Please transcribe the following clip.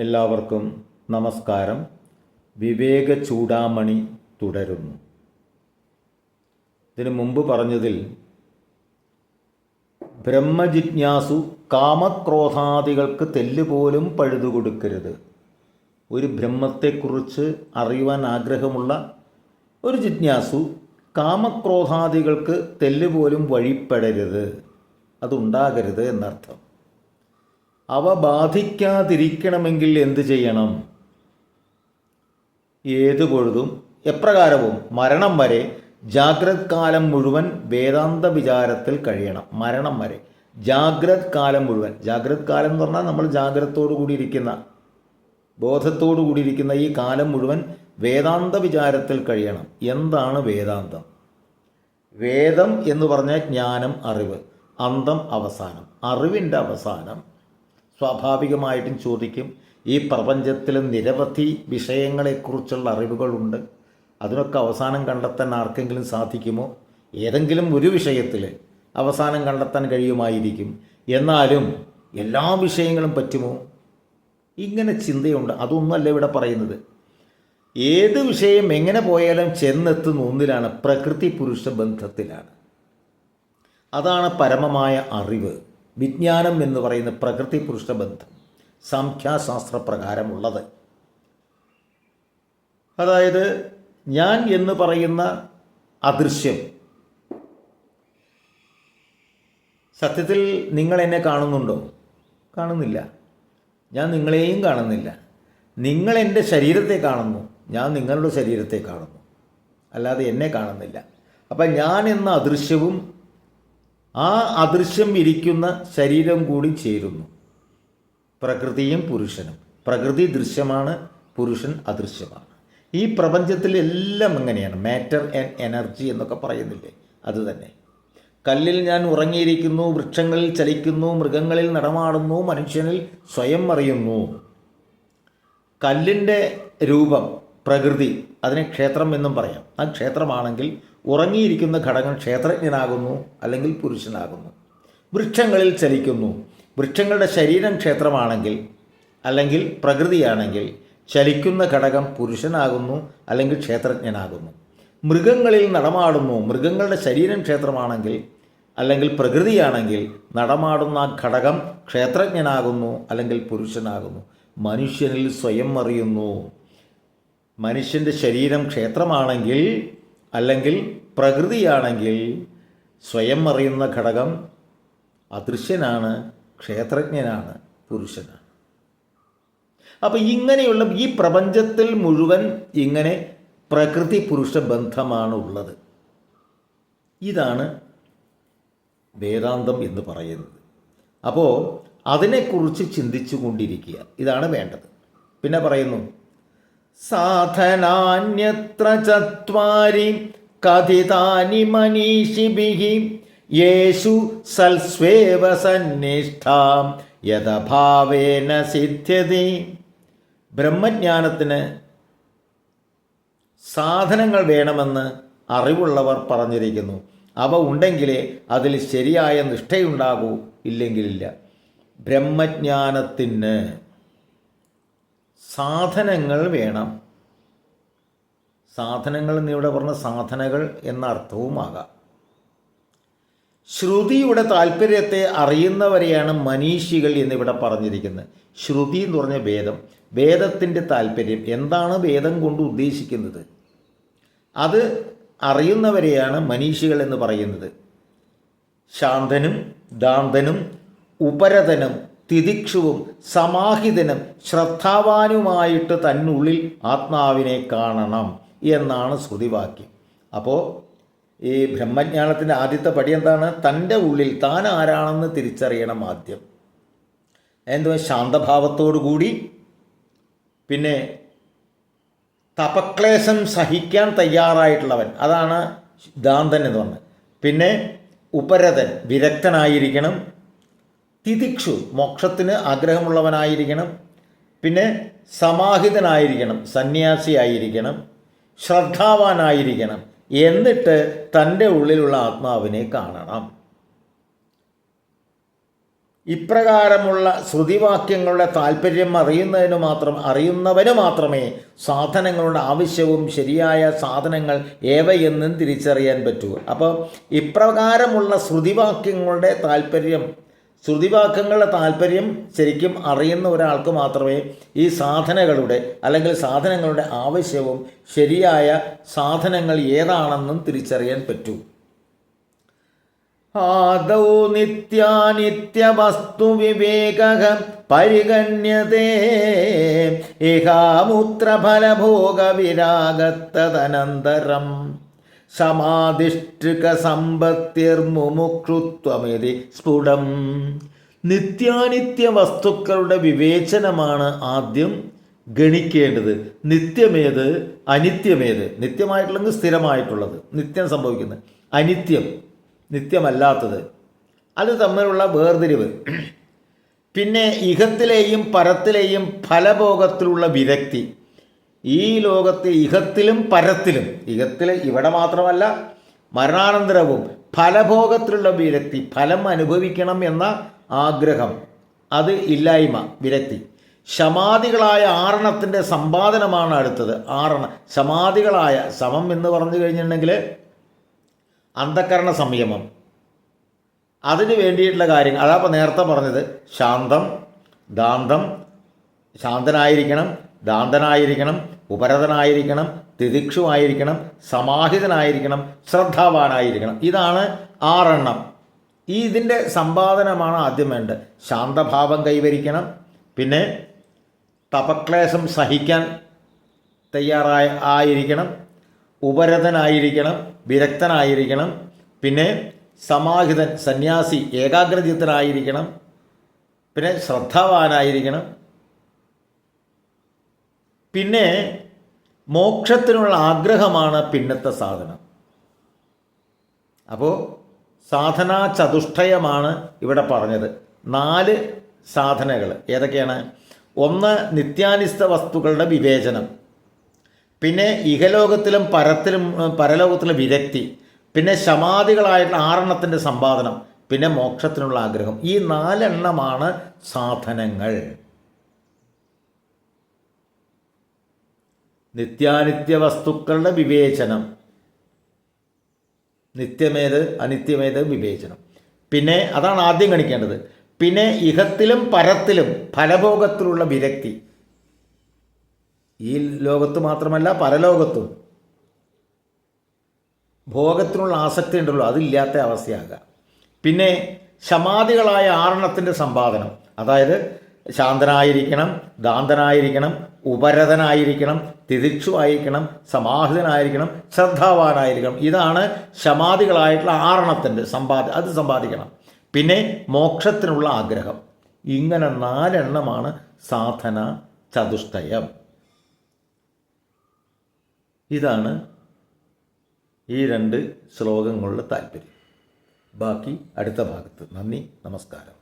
എല്ലാവർക്കും നമസ്കാരം. വിവേക ചൂടാമണി തുടരുന്നു. ഇതിനു മുമ്പ് പറഞ്ഞതിൽ ബ്രഹ്മജിജ്ഞാസു കാമക്രോധാദികൾക്ക് തെല്ലുപോലും പഴുതുകൊടുക്കരുത്. ഒരു ബ്രഹ്മത്തെക്കുറിച്ച് അറിയുവാൻ ആഗ്രഹമുള്ള ഒരു ജിജ്ഞാസു കാമക്രോധാദികൾക്ക് തെല്ലുപോലും വഴിപ്പെടരുത്, അതുണ്ടാകരുത് എന്നർത്ഥം. അവ ബാധിക്കാതിരിക്കണമെങ്കിൽ എന്തു ചെയ്യണം? ഏതുപൊഴുതും എപ്രകാരവും മരണം വരെ ജാഗ്രത് കാലം മുഴുവൻ വേദാന്ത വിചാരത്തിൽ കഴിയണം. മരണം വരെ ജാഗ്രത് കാലം മുഴുവൻ. ജാഗ്രത് കാലം എന്ന് പറഞ്ഞാൽ നമ്മൾ ജാഗ്രതത്തോടു കൂടിയിരിക്കുന്ന, ബോധത്തോടു കൂടിയിരിക്കുന്ന ഈ കാലം മുഴുവൻ വേദാന്ത വിചാരത്തിൽ കഴിയണം. എന്താണ് വേദാന്തം? വേദം എന്ന് പറഞ്ഞാൽ ജ്ഞാനം, അറിവ്, അന്തം അവസാനം. അറിവിൻ്റെ അവസാനം സ്വാഭാവികമായിട്ടും ചോദിക്കും, ഈ പ്രപഞ്ചത്തിൽ നിരവധി വിഷയങ്ങളെക്കുറിച്ചുള്ള അറിവുകളുണ്ട്, അതിനൊക്കെ അവസാനം കണ്ടെത്താൻ ആർക്കെങ്കിലും സാധിക്കുമോ? ഏതെങ്കിലും ഒരു വിഷയത്തിൽ അവസാനം കണ്ടെത്താൻ കഴിയുമായിരിക്കും, എന്നാലും എല്ലാ വിഷയങ്ങളും പറ്റുമോ? ഇങ്ങനെ ചിന്തയുണ്ട്. അതൊന്നുമല്ല ഇവിടെ പറയുന്നത്. ഏത് വിഷയം എങ്ങനെ പോയാലും ചെന്നെത്തുന്ന ഒന്നിലാണ്, പ്രകൃതി പുരുഷ ബന്ധത്തിലാണ്. അതാണ് പരമമായ അറിവ്. വിജ്ഞാനം എന്ന് പറയുന്ന പ്രകൃതി പുരുഷ ബന്ധം സംഖ്യാശാസ്ത്രപ്രകാരമുള്ളത്. അതായത് ഞാൻ എന്ന് പറയുന്ന അദൃശ്യം, സത്യത്തിൽ നിങ്ങൾ എന്നെ കാണുന്നുണ്ടോ? കാണുന്നില്ല. ഞാൻ നിങ്ങളെയും കാണുന്നില്ല. നിങ്ങൾ എൻ്റെ ശരീരത്തെ കാണുന്നു, ഞാൻ നിങ്ങളുടെ ശരീരത്തെ കാണുന്നു, അല്ലാതെ എന്നെ കാണുന്നില്ല. അപ്പം ഞാൻ എന്ന അദൃശ്യവും ആ അദൃശ്യം ഇരിക്കുന്ന ശരീരം കൂടി ചേരുന്നു. പ്രകൃതിയും പുരുഷനും. പ്രകൃതി ദൃശ്യമാണ്, പുരുഷൻ അദൃശ്യമാണ്. ഈ പ്രപഞ്ചത്തിലെല്ലാം എങ്ങനെയാണ്? മാറ്റർ ആൻഡ് എനർജി എന്നൊക്കെ പറയുന്നില്ലേ, അതുതന്നെ. കല്ലിൽ ഞാൻ ഉറങ്ങിയിരിക്കുന്നു, വൃക്ഷങ്ങളിൽ ചലിക്കുന്നു, മൃഗങ്ങളിൽ നടമാടുന്നു, മനുഷ്യനിൽ സ്വയം അറിയുന്നു. കല്ലിൻ്റെ രൂപം പ്രകൃതി, അതിനെ ക്ഷേത്രം എന്നും പറയാം. ആ ക്ഷേത്രമാണെങ്കിൽ ഉറങ്ങിയിരിക്കുന്ന ഘടകം ക്ഷേത്രജ്ഞനാകുന്നു, അല്ലെങ്കിൽ പുരുഷനാകുന്നു. വൃക്ഷങ്ങളിൽ ചലിക്കുന്നു, വൃക്ഷങ്ങളുടെ ശരീരം ക്ഷേത്രമാണെങ്കിൽ അല്ലെങ്കിൽ പ്രകൃതിയാണെങ്കിൽ ചലിക്കുന്ന ഘടകം പുരുഷനാകുന്നു, അല്ലെങ്കിൽ ക്ഷേത്രജ്ഞനാകുന്നു. മൃഗങ്ങളിൽ നടമാടുന്നു, മൃഗങ്ങളുടെ ശരീരം ക്ഷേത്രമാണെങ്കിൽ അല്ലെങ്കിൽ പ്രകൃതിയാണെങ്കിൽ നടമാടുന്ന ഘടകം ക്ഷേത്രജ്ഞനാകുന്നു, അല്ലെങ്കിൽ പുരുഷനാകുന്നു. മനുഷ്യനിൽ സ്വയം അറിയുന്നു. മനുഷ്യൻ്റെ ശരീരം ക്ഷേത്രമാണെങ്കിൽ അല്ലെങ്കിൽ പ്രകൃതിയാണെങ്കിൽ സ്വയം അറിയുന്ന ഘടകം അദൃശ്യനാണ്, ക്ഷേത്രജ്ഞനാണ്, പുരുഷനാണ്. അപ്പം ഇങ്ങനെയുള്ള ഈ പ്രപഞ്ചത്തിൽ മുഴുവൻ ഇങ്ങനെ പ്രകൃതി പുരുഷ ബന്ധമാണ് ഉള്ളത്. ഇതാണ് വേദാന്തം എന്ന് പറയുന്നത്. അപ്പോൾ അതിനെക്കുറിച്ച് ചിന്തിച്ചു കൊണ്ടിരിക്കുക, ഇതാണ് വേണ്ടത്. പിന്നെ പറയുന്നു, സാധനാന്യത്ര ചത്വാരി കഥിതാനി മനീഷിഭിഃ യേഷു സൽസ്വേവ സന്നിഷ്ഠാം യഥഭാവേന സിദ്ധ്യതി. ബ്രഹ്മജ്ഞാനത്തിന് സാധനങ്ങൾ വേണമെന്ന് അറിവുള്ളവർ പറഞ്ഞിരിക്കുന്നു. അവ ഉണ്ടെങ്കിലേ അതിൽ ശരിയായ നിഷ്ഠയുണ്ടാകൂ, ഇല്ലെങ്കിലില്ല. ബ്രഹ്മജ്ഞാനത്തിന് സാധനങ്ങൾ വേണം. സാധനങ്ങൾ എന്നിവിടെ പറഞ്ഞ സാധനകൾ എന്ന അർത്ഥവുമാകാം. ശ്രുതിയുടെ താല്പര്യത്തെ അറിയുന്നവരെയാണ് മനീഷികൾ എന്നിവിടെ പറഞ്ഞിരിക്കുന്നത്. ശ്രുതി എന്ന് പറഞ്ഞ വേദം, വേദത്തിൻ്റെ താല്പര്യം എന്താണ്, വേദം കൊണ്ട് ഉദ്ദേശിക്കുന്നത്, അത് അറിയുന്നവരെയാണ് മനീഷികൾ എന്ന് പറയുന്നത്. ശാന്തനും ദാന്തനും ഉപരതനും തിദിക്ഷുവും സമാഹിതനും ശ്രദ്ധാവാനുമായിട്ട് തന്നുള്ളിൽ ആത്മാവിനെ കാണണം എന്നാണ് ശ്രുതിവാക്യം. അപ്പോൾ ഈ ബ്രഹ്മജ്ഞാനത്തിൻ്റെ ആദ്യത്തെ പടി എന്താണ്? തൻ്റെ ഉള്ളിൽ താൻ ആരാണെന്ന് തിരിച്ചറിയണം ആദ്യം. എന്തോ ശാന്തഭാവത്തോടു കൂടി, പിന്നെ തപക്ലേശം സഹിക്കാൻ തയ്യാറായിട്ടുള്ളവൻ, അതാണ് ദാന്തൻ എന്ന് പറഞ്ഞത്. പിന്നെ ഉപരതൻ, വിരക്തനായിരിക്കണം. തിദിക്ഷു, മോക്ഷത്തിന് ആഗ്രഹമുള്ളവനായിരിക്കണം. പിന്നെ സമാഹിതനായിരിക്കണം, സന്യാസിയായിരിക്കണം. ശ്രദ്ധാവാനായിരിക്കണം. എന്നിട്ട് തൻ്റെ ഉള്ളിലുള്ള ആത്മാവിനെ കാണണം. ഇപ്രകാരമുള്ള ശ്രുതിവാക്യങ്ങളുടെ താല്പര്യം അറിയുന്നവന് മാത്രമേ സാധനങ്ങളുടെ ആവശ്യവും ശരിയായ സാധനങ്ങൾ ഏവയെന്നും തിരിച്ചറിയാൻ പറ്റൂ. അപ്പോൾ ഇപ്രകാരമുള്ള ശ്രുതിവാക്യങ്ങളുടെ താല്പര്യം ശരിക്കും അറിയുന്ന ഒരാൾക്ക് മാത്രമേ ഈ സാധനങ്ങളുടെ അല്ലെങ്കിൽ സാധനങ്ങളുടെ ആവശ്യവും ശരിയായ സാധനങ്ങൾ ഏതാണെന്നും തിരിച്ചറിയാൻ പറ്റൂ. ആദൗ നിത്യാനിത്യവസ്തുവിവേകഃ പരിഗണ്യതേ ഇഹാമൂത്രഫലഭോഗവിരാഗത്തദനന്തരം സമാധിഷ്ഠികസമ്പത്തിർമുമുക്ഷുത്വമിതി സ്ഫുടം. നിത്യാനിത്യ വസ്തുക്കളുടെ വിവേചനമാണ് ആദ്യം ഗണിക്കേണ്ടത്. നിത്യമേത്, അനിത്യമേത്. നിത്യമായിട്ടുള്ളത് സ്ഥിരമായിട്ടുള്ളത്, നിത്യം സംഭവിക്കുന്നത്. അനിത്യം, നിത്യമല്ലാത്തത്, അത് തമ്മിലുള്ള വേർതിരിവ്. പിന്നെ ഇഹത്തിലെയും പരത്തിലെയും ഫലഭോഗത്തിലുള്ള വിരക്തി. ഈ ലോകത്തെ ഇഹത്തിലും പരത്തിലും, ഇവിടെ മാത്രമല്ല മരണാനന്തരവും ഫലഭോഗത്തിലുള്ള വിരക്തി, ഫലം അനുഭവിക്കണം എന്ന ആഗ്രഹം, അത് ഇല്ലായ്മ, വിരക്തി. ശമാദികളായ ആറണത്തിൻ്റെ സമ്പാദനമാണ് അടുത്തത്. ശമാദികളായ, സമം എന്ന് പറഞ്ഞു കഴിഞ്ഞിട്ടുണ്ടെങ്കിൽ അന്ധകരണ സംയമം, അതിന് വേണ്ടിയിട്ടുള്ള കാര്യങ്ങൾ. അതപ്പോൾ നേരത്തെ പറഞ്ഞത് ശാന്തം, ദാന്തം, ശാന്തനായിരിക്കണം, ദാന്തനായിരിക്കണം, ഉപരതനായിരിക്കണം, തിദിക്ഷുവായിരിക്കണം, സമാഹിതനായിരിക്കണം, ശ്രദ്ധാവാനായിരിക്കണം. ഇതാണ് ആറെണ്ണം. ഇതിൻ്റെ സമ്പാദനമാണ് ആദ്യം വേണ്ടത്. ശാന്തഭാവം കൈവരിക്കണം, പിന്നെ തപക്ലേശം സഹിക്കാൻ ആയിരിക്കണം, ഉപരതനായിരിക്കണം, വിരക്തനായിരിക്കണം, പിന്നെ സമാഹിതൻ, സന്യാസി, ഏകാഗ്രചിത്തനായിരിക്കണം, പിന്നെ ശ്രദ്ധാവാനായിരിക്കണം, പിന്നെ മോക്ഷത്തിനുള്ള ആഗ്രഹമാണ് പിന്നത്തെ സാധനം. അപ്പോൾ സാധനാ ചതുഷ്ടയമാണ് ഇവിടെ പറഞ്ഞത്. 4 സാധനകൾ ഏതൊക്കെയാണ്? ഒന്ന്, നിത്യാനിസ്ത വസ്തുക്കളുടെ വിവേചനം, പിന്നെ ഇഹലോകത്തിലും പരലോകത്തിലും വിരക്തി, പിന്നെ ശമാദികളായിട്ടുള്ള ആറെണ്ണത്തിൻ്റെ സമ്പാദനം, പിന്നെ മോക്ഷത്തിനുള്ള ആഗ്രഹം. ഈ 4 എണ്ണമാണ് സാധനങ്ങൾ. നിത്യാനിത്യ വസ്തുക്കളുടെ വിവേചനം, നിത്യമേത് അനിത്യമേത് വിവേചനം. പിന്നെ അതാണ് ആദ്യം ഗണിക്കേണ്ടത്. പിന്നെ ഇഹത്തിലും പരത്തിലും ഫലഭോഗത്തിലുള്ള വിരക്തി. ഈ ലോകത്ത് മാത്രമല്ല പരലോകത്തും ഭോഗത്തിനുള്ള ആസക്തി ഉണ്ടല്ലോ, അതില്ലാത്ത അവസ്ഥയാകുക. പിന്നെ ശമാദികളായ ആറെണ്ണത്തിൻ്റെ സമ്പാദനം, അതായത് ശാന്തനായിരിക്കണം, ദാന്തനായിരിക്കണം, ഉപരതനായിരിക്കണം, തിദിക്ഷുവായിരിക്കണം, സമാഹിതനായിരിക്കണം, ശ്രദ്ധാവാനായിരിക്കണം. ഇതാണ് ശമാദികളായിട്ടുള്ള ആറെണ്ണത്തിൻ്റെ അത് സമ്പാദിക്കണം. പിന്നെ മോക്ഷത്തിനുള്ള ആഗ്രഹം. ഇങ്ങനെ 4 എണ്ണമാണ് സാധന ചതുഷ്ടയം. ഇതാണ് ഈ 2 ശ്ലോകങ്ങളുടെ താല്പര്യം. ബാക്കി അടുത്ത ഭാഗത്ത്. നന്ദി, നമസ്കാരം.